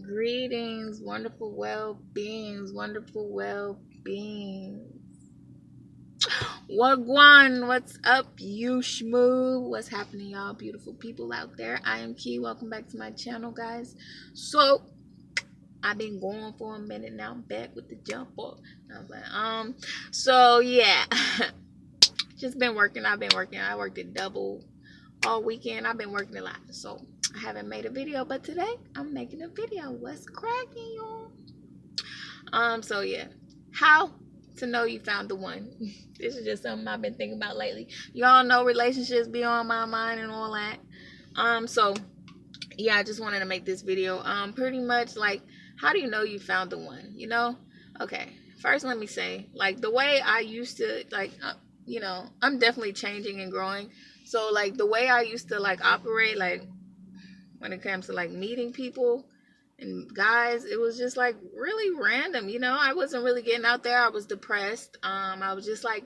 Greetings, wonderful well-beings, wonderful well-beings. Wagwan, what's up, you schmoo? What's happening, y'all beautiful people out there? I am Key. Welcome back to my channel, guys. So, I've been going for a minute now. I'm back with the jump up. I was like, so yeah. Just been working. I've been working. I worked at double all weekend. I've been working a lot. So, I haven't made a video, but today I'm making a video. What's cracking, y'all? So yeah, how to know you found the one. This is just something I've been thinking about lately. Y'all know relationships be on my mind and all that. So yeah, I just wanted to make this video. Pretty much like, how do you know you found the one? You know? Okay. First, let me say, like, the way I used to, like, I'm definitely changing and growing. So like the way I used to like operate, like when it comes to like meeting people and guys, it was just like really random. I wasn't really getting out there. I was depressed. I was just like,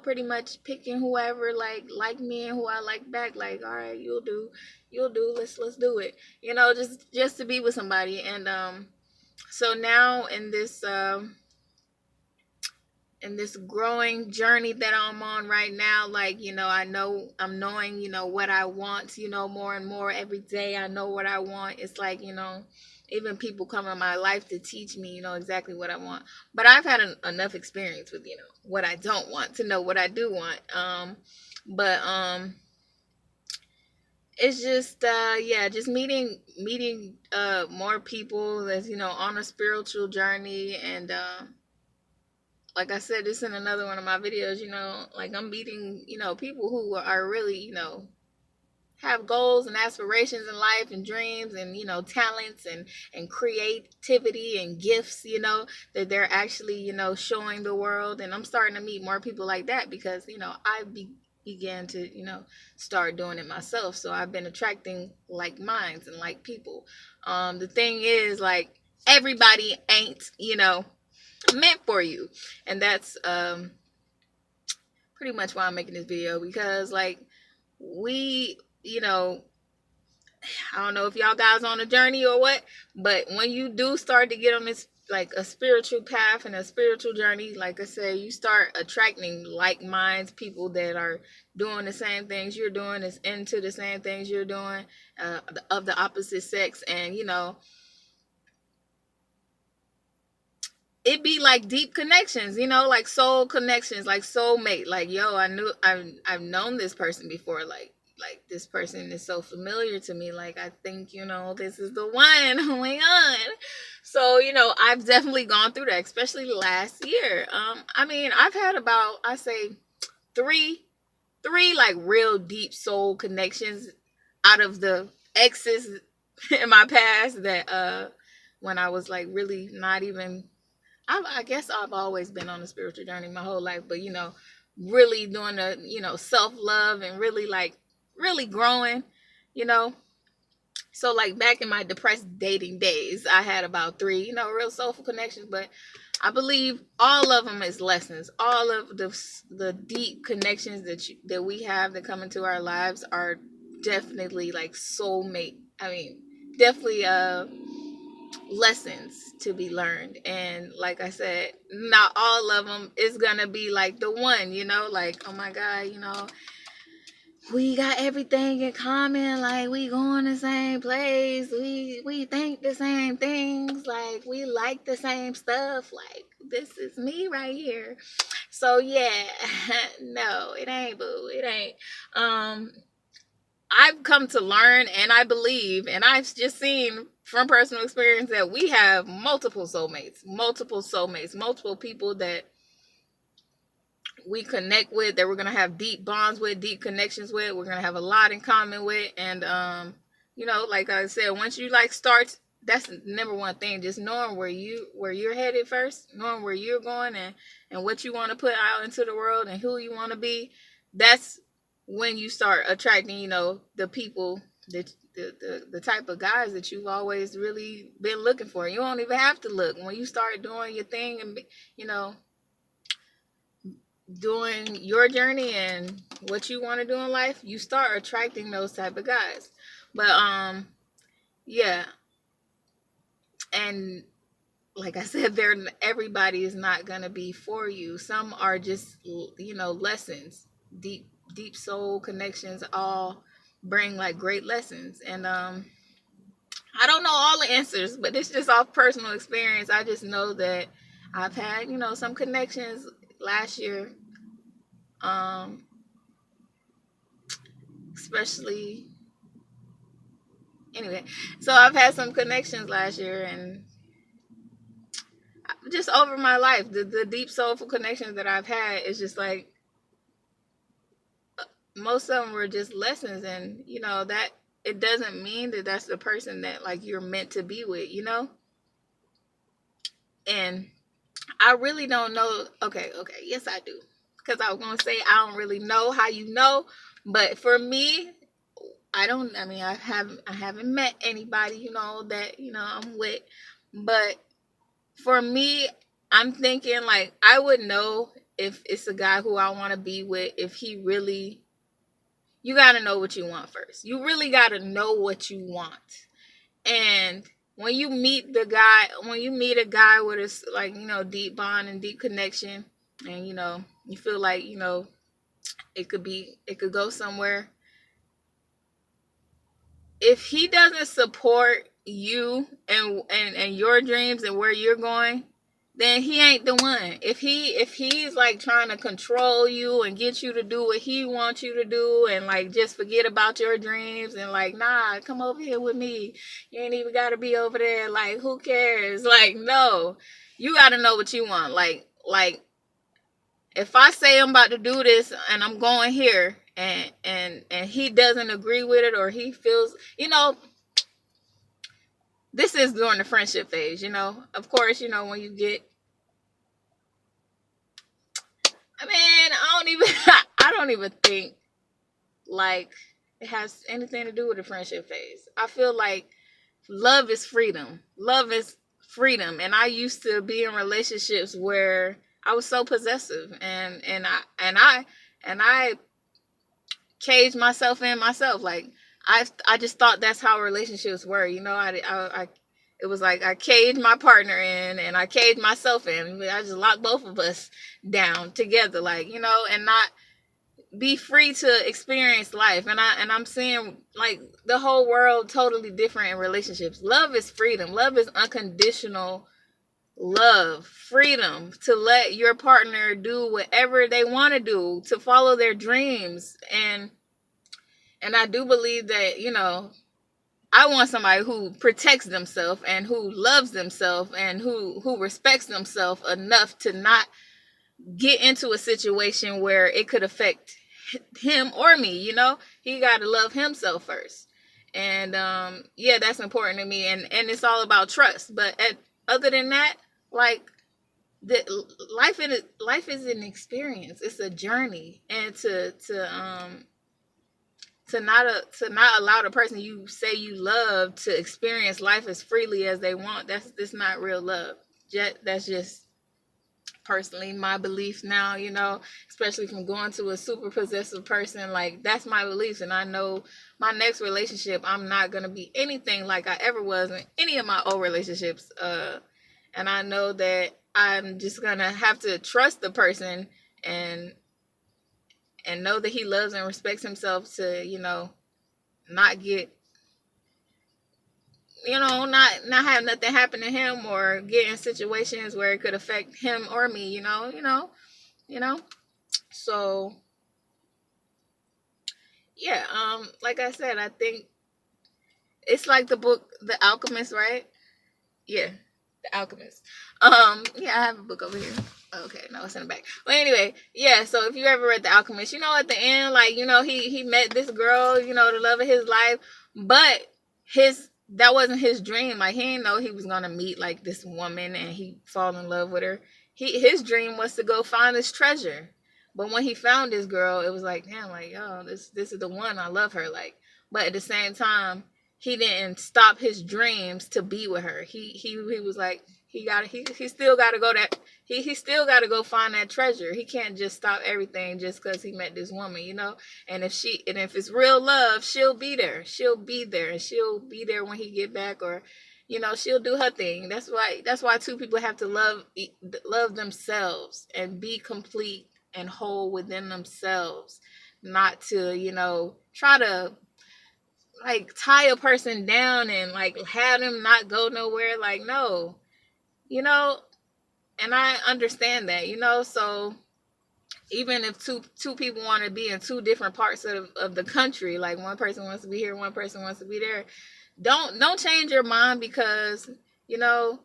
pretty much picking whoever like me and who I like back. Like, all right, you'll do, let's do it. Just to be with somebody. And so now in this growing journey that I'm on right now, like, I'm knowing, what I want, more and more every day. I know what I want. It's like, even people come in my life to teach me, exactly what I want. But I've had enough experience with, what I don't want to know what I do want. But it's just, yeah, just meeting more people that's, on a spiritual journey. And, like I said, this in another one of my videos, like I'm meeting, people who are really, have goals and aspirations in life and dreams and, talents and creativity and gifts, that they're actually, showing the world. And I'm starting to meet more people like that because, I began to, start doing it myself. So I've been attracting like minds and like people. The thing is, like, everybody ain't, meant for you. And that's pretty much why I'm making this video, because like we, I don't know if y'all guys on a journey or what, but when you do start to get on this like a spiritual path and a spiritual journey, like I said, you start attracting like minds, people that are doing the same things you're doing, is into the same things you're doing, of the opposite sex. And it be like deep connections, like soul connections, like soulmate. Like, yo, I've known this person before. Like this person is so familiar to me. Like, I think, this is the one. Oh my God. So, I've definitely gone through that, especially last year. I mean, I've had about, I say three like real deep soul connections out of the exes in my past that, when I was like really not even, I guess I've always been on a spiritual journey my whole life, but really doing the, self-love and really like really growing, you know. So like back in my depressed dating days, I had about three, real soulful connections, but I believe all of them is lessons. All of the deep connections that we have that come into our lives are definitely like soulmate. I mean, definitely lessons to be learned. And like I said, not all of them is gonna be like the one, like, oh my God, we got everything in common, like we going the same place, we think the same things, like we like the same stuff, like this is me right here. So yeah, no, it ain't, boo, it ain't. I've come to learn, and I believe, and I've just seen from personal experience that we have multiple soulmates, multiple people that we connect with, that we're going to have deep bonds with, deep connections with, we're going to have a lot in common with. And, like I said, once you like start, that's the number one thing, just knowing where you're headed first, knowing where you're going and what you want to put out into the world and who you want to be. That's when you start attracting, the people that the type of guys that you've always really been looking for. You don't even have to look. When you start doing your thing and, doing your journey and what you want to do in life, you start attracting those type of guys. But yeah, And like I said, everybody is not going to be for you. Some are just, lessons, deep soul connections all bring like great lessons. And I don't know all the answers, but it's just off personal experience. I just know that I've had, some connections last year, especially, anyway. So I've had some connections last year, and just over my life, the deep soulful connections that I've had is just like, most of them were just lessons. And that it doesn't mean that that's the person that like you're meant to be with, and I really don't know. Okay, yes I do, because I was gonna say I don't really know how you know, but for me, I haven't met anybody that I'm with, but for me, I'm thinking like I would know if it's a guy who I want to be with, if he really, you got to know what you want first. You really got to know what you want. And when you meet a guy with a like, deep bond and deep connection, and you feel like, it could go somewhere. If he doesn't support you and your dreams and where you're going, then he ain't the one. If he's like trying to control you and get you to do what he wants you to do, and like just forget about your dreams, and like, nah, come over here with me, you ain't even gotta be over there, like, who cares? Like, no, you gotta know what you want. Like if I say I'm about to do this and I'm going here, and he doesn't agree with it, or he feels, this is during the friendship phase, of course, when you get, I mean, I don't even think like it has anything to do with the friendship phase. I feel like love is freedom. Love is freedom. And I used to be in relationships where I was so possessive, and I caged myself in myself. Like I just thought that's how relationships were. I it was like I caged my partner in, and I caged myself in. I just locked both of us down together, like, and not be free to experience life. And I'm seeing like the whole world totally different in relationships. Love is freedom. Love is unconditional love, freedom to let your partner do whatever they want to do, to follow their dreams. And I do believe that, I want somebody who protects themselves and who loves themselves and who respects themselves enough to not get into a situation where it could affect him or me. He got to love himself first. And yeah, that's important to me. And it's all about trust. But other than that, like, life is an experience. It's a journey. And to not allow the person you say you love to experience life as freely as they want, that's not real love. That's just personally my belief now, especially from going to a super possessive person. Like, that's my beliefs, and I know my next relationship, I'm not going to be anything like I ever was in any of my old relationships. And I know that I'm just going to have to trust the person and know that he loves and respects himself to, not get, not have nothing happen to him, or get in situations where it could affect him or me, So yeah, like I said, I think it's like the book The Alchemist, right? Yeah, The Alchemist. Yeah, I have a book over here. Okay, no, it's in the back. But anyway, yeah, so if you ever read The Alchemist, at the end, like, he met this girl, the love of his life, but that wasn't his dream. Like, he didn't know he was gonna meet like this woman and he fall in love with her. His dream was to go find this treasure. But when he found this girl, it was like, damn, like, yo, this is the one. I love her. Like, but at the same time, he didn't stop his dreams to be with her. He was like, he still got to go he still got to go find that treasure. He can't just stop everything just because he met this woman, And if it's real love, she'll be there. She'll be there, and she'll be there when he get back, or You know, she'll do her thing. That's why two people have to love themselves and be complete and whole within themselves, not to, you know, try to like tie a person down and like have them not go nowhere. Like, no, you know, and I understand that, you know. So even if two people want to be in two different parts of the country, like one person wants to be here, one person wants to be there, don't change your mind because, you know,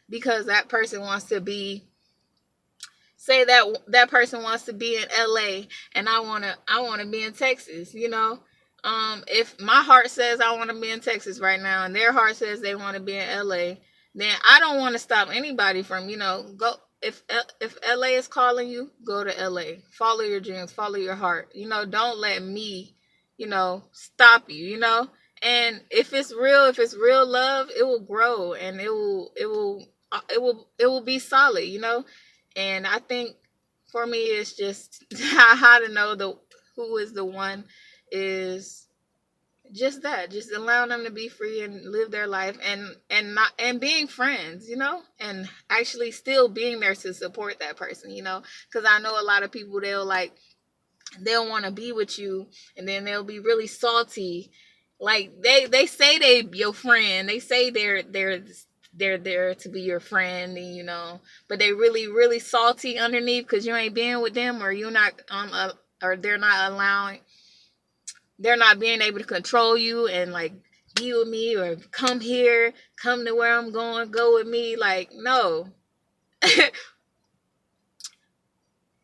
because that person wants to be, say that person wants to be in LA and I want to be in Texas, you know. If my heart says I want to be in Texas right now and their heart says they want to be in LA, then I don't want to stop anybody from, you know, go. If LA is calling you, go to LA. Follow your dreams, follow your heart. You know, don't let me, you know, stop you, you know? And if it's real love, it will grow and it will be solid, you know? And I think for me it's just how to know who is the one is just that, just allowing them to be free and live their life and being friends, you know, and actually still being there to support that person, you know, because I know a lot of people, they'll want to be with you and then they'll be really salty, like they say they your friend, they say they're there to be your friend, and, you know, but they really salty underneath because you ain't being with them, or you're not or they're not being able to control you and like be with me or come here, come to where I'm going, go with me. Like, no.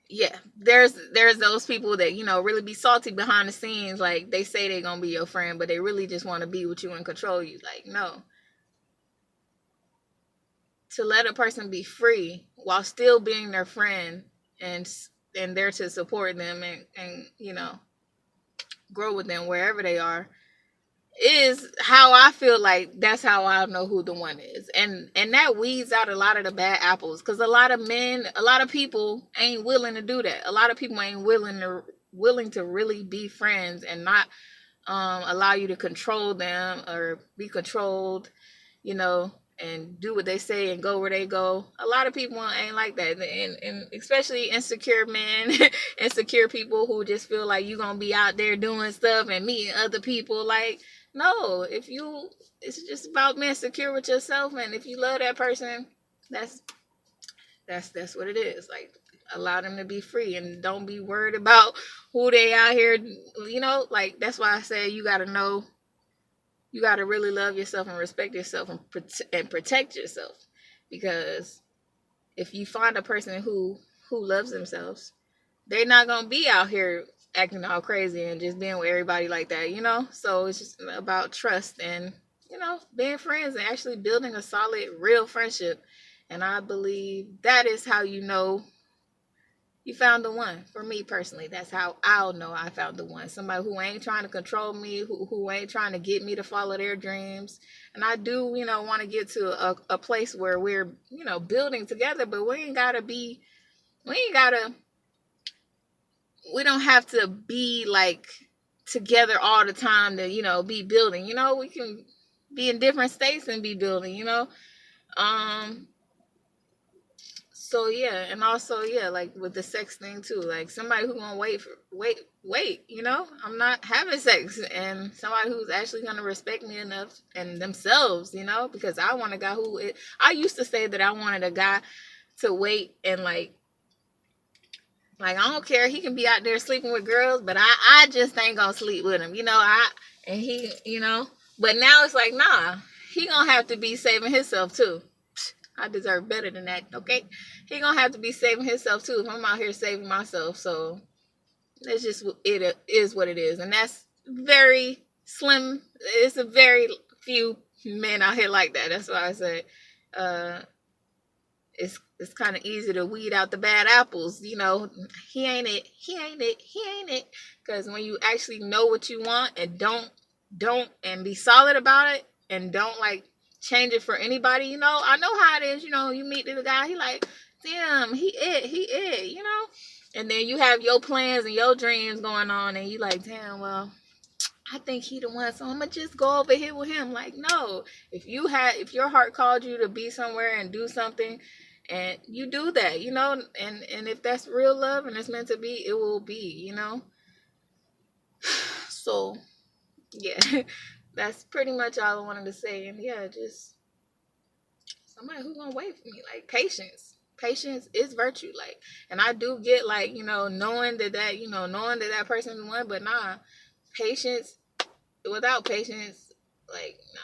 Yeah, there's those people that, you know, really be salty behind the scenes. Like, they say they're gonna be your friend, but they really just want to be with you and control you. Like, no. To let a person be free while still being their friend and there to support them and you know, grow with them wherever they are, is how I feel like that's how I'll know who the one is. And that weeds out a lot of the bad apples, because a lot of people ain't willing to do that. A lot of people ain't willing to really be friends and not allow you to control them or be controlled, you know, and do what they say and go where they go. A lot of people ain't like that, and especially insecure men, insecure people who just feel like you gonna be out there doing stuff and meeting other people. Like, no, it's just about being secure with yourself, and if you love that person, that's what it is. Like, allow them to be free and don't be worried about who they out here, you know. Like, that's why I say you gotta know, you got to really love yourself and respect yourself and protect yourself, because if you find a person who loves themselves, they're not going to be out here acting all crazy and just being with everybody like that, you know. So it's just about trust and, you know, being friends and actually building a solid, real friendship. And I believe that is how you know you found the one. For me personally, that's how I'll know I found the one. Somebody who ain't trying to control me, who ain't trying to get me to follow their dreams. And I do, you know, want to get to a place where we're, you know, building together, but we don't have to be like together all the time to, you know, be building. You know, we can be in different states and be building, you know. So yeah, and also, yeah, like with the sex thing too, like somebody who gonna wait, you know, I'm not having sex, and somebody who's actually gonna respect me enough and themselves, you know, because I want a guy I used to say that I wanted a guy to wait and like I don't care, he can be out there sleeping with girls, but I just ain't gonna sleep with him, you know, and he, you know, but now it's like, nah, he gonna have to be saving himself too. I deserve better than that, okay? He gonna have to be saving himself too if I'm out here saving myself. So it's just, it is what it is, and that's very slim. It's a very few men out here like that. That's why I say it's kind of easy to weed out the bad apples. You know, he ain't it. Because when you actually know what you want and don't and be solid about it and don't like change it for anybody, you know. I know how it is, you know, you meet the guy, he like, damn, he it, you know. And then you have your plans and your dreams going on and you like, damn, well, I think he the one, so I'm gonna just go over here with him. Like, no, if your heart called you to be somewhere and do something, and you do that, you know, and if that's real love and it's meant to be, it will be, you know. So yeah, that's pretty much all I wanted to say. And yeah, just somebody who's gonna wait for me. Like, patience is virtue. Like, and I do get, like, you know, knowing that person is one, but nah, patience, without patience, like, nah.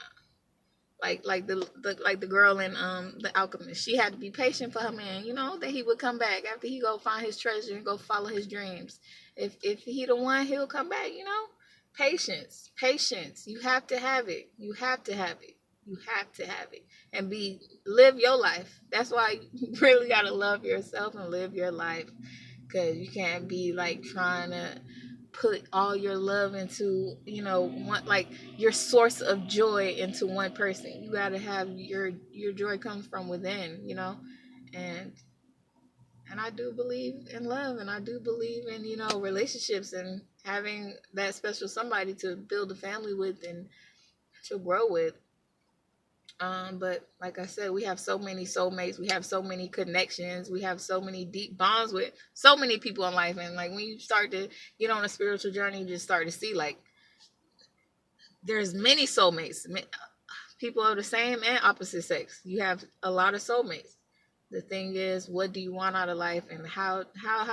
Like the girl in The Alchemist, she had to be patient for her man, you know, that he would come back after he go find his treasure and go follow his dreams. If he the one, he'll come back, you know. Patience, you have to have it. You have to have it. You have to have it. And live your life. That's why you really gotta love yourself and live your life, because you can't be like trying to put all your love into, you know, one, like, your source of joy into one person. You got to have your joy comes from within, you know. and and I do believe in love, and I do believe in, you know, relationships, and having that special somebody to build a family with and to grow with. But like I said, we have so many soulmates, we have so many connections, we have so many deep bonds with so many people in life. And like, when you start to get on a spiritual journey, you just start to see, like, there's many soulmates, people of the same and opposite sex. You have a lot of soulmates. The thing is, what do you want out of life, and how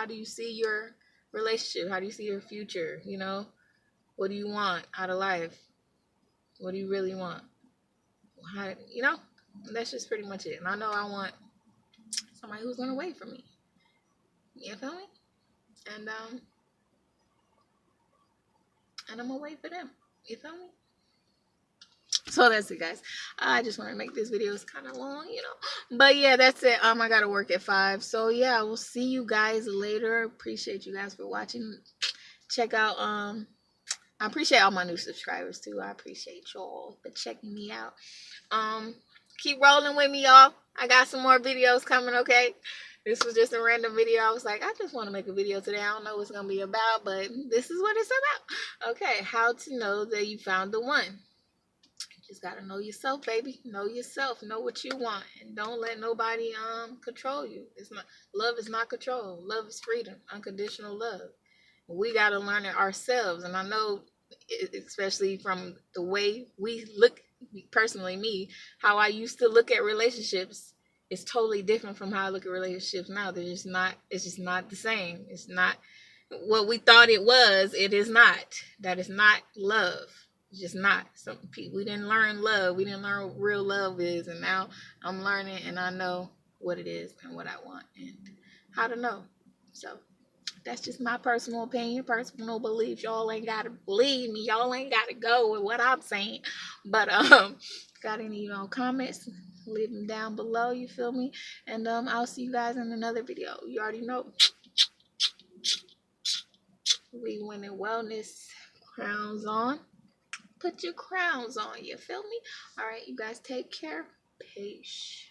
do you see your relationship? How do you see your future? You know, what do you want out of life? What do you really want? How, you know, that's just pretty much it. And I know I want somebody who's gonna wait for me. You feel me? And and I'm gonna wait for them. You feel me? So that's it, guys. I just want to make this video. It's kind of long, you know. But yeah, that's it. I gotta work at 5. So yeah, we'll see you guys later. Appreciate you guys for watching. Check out I appreciate all my new subscribers too. I appreciate y'all for checking me out. Keep rolling with me, y'all. I got some more videos coming, okay? This was just a random video. I was like, I just want to make a video today. I don't know what it's going to be about, but this is what it's about. Okay, how to know that you found the one. You just got to know yourself, baby. Know yourself. Know what you want. And don't let nobody control you. Love is not control. Love is freedom. Unconditional love. We got to learn it ourselves. And I know, especially from the way we look, personally me, how I used to look at relationships is totally different from how I look at relationships now. It's just not the same. It's not what we thought it was. It is not. That is not love. It's just not. Some people, we didn't learn love. We didn't learn what real love is. And now I'm learning, and I know what it is and what I want and how to know. So that's just my personal opinion, personal beliefs. Y'all ain't gotta believe me. Y'all ain't gotta go with what I'm saying. But got any comments? Leave them down below. You feel me? And I'll see you guys in another video. You already know. We winning wellness crowns on. Put your crowns on. You feel me? All right, you guys take care. Peace.